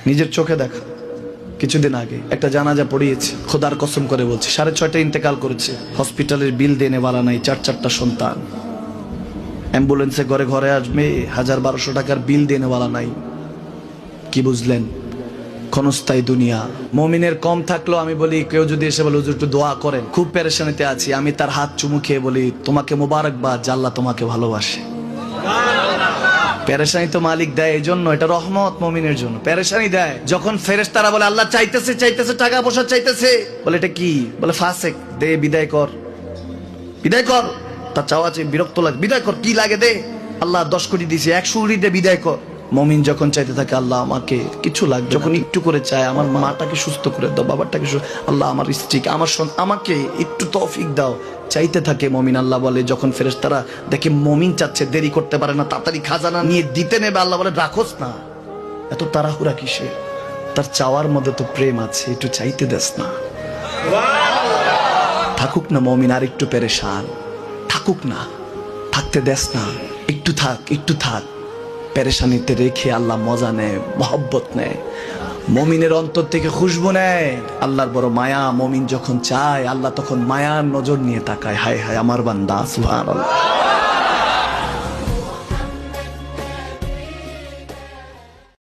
নিজের চোখে দেখা। কিছুদিন আগে একটা জানাজা পড়িয়েছে, খোদার কসম করে বলছে 6:30 ইন্তেকাল করেছে। হসপিটালের বিল দেনে বালা নাই, 4 সন্তান। অ্যাম্বুলেন্সে ঘরে ঘরে আসবে, 1000-1200 টাকার বিল দেনে বালা নাই। কি বুঝলেন? ক্ষণস্থায়ী দুনিয়া। মুমিনের কম থাকলেও আমি বলি, কেউ যদি এসে বলে হুজুর একটু দোয়া করেন, খুব পেরেশানিতে আছি, আমি তার হাত চুমু খেয়ে বলি তোমাকে মোবারকবাদ, আল্লাহ তোমাকে ভালোবাসে। পেরেশানি তো মালিক দেয়, এই জন্য এটা রহমত মুমিনের জন্য। পেরেশানি দেয় যখন ফেরেশতারা বলে আল্লাহ চাইতেছে চাইতেছে, টাকা পয়সা চাইতেছে, বলে এটা কি? বলে ফাসেক, দে বিদায় কর, বিদায় কর। তার চাওয়া চেয়ে বিরক্ত লাগে, বিদায় কর, কি লাগে দে। আল্লাহ 10 কোটি দিয়েছে, 100 কোটি দিয়ে বিদায় কর। মুমিন যখন চাইতে থাকে আল্লাহ আমাকে কিছু লাগবে, যখন একটু করে চায় আমার মাটাকে সুস্থ করে দাও, বাবাটাকে আল্লাহ আমার স্ত্রীকে, আমার আমাকে একটু তৌফিক দাও, চাইতে থাকে মুমিন। আল্লাহ বলে যখন ফেরেশতারা দেখে মুমিন চাচ্ছে, দেরি করতে পারে না, তাড়াতাড়ি খাজানা নিয়ে দিতে নেবে, আল্লাহ বলে রাখোস না, এত তাড়াহুড়া কিসে? তার চাওয়ার মধ্যে তো প্রেম আছে, একটু চাইতে দেস না। থাকুক না মুমিন আর একটু পেরেশান, থাকুক না, থাকতে দেস না, একটু থাক, একটু থাক। পেরেশানিতে রেখে আল্লাহ মজা নেয়, মহব্বত নেয়, মুমিনের অন্তর থেকে খুশবু নেয়। আল্লাহর বড় মায়া। মুমিন যখন চায় আল্লাহ তখন মায়ার নজর নিয়ে তাকায়, হায় হায় আমার বান্দা, সুবহানাল্লাহ।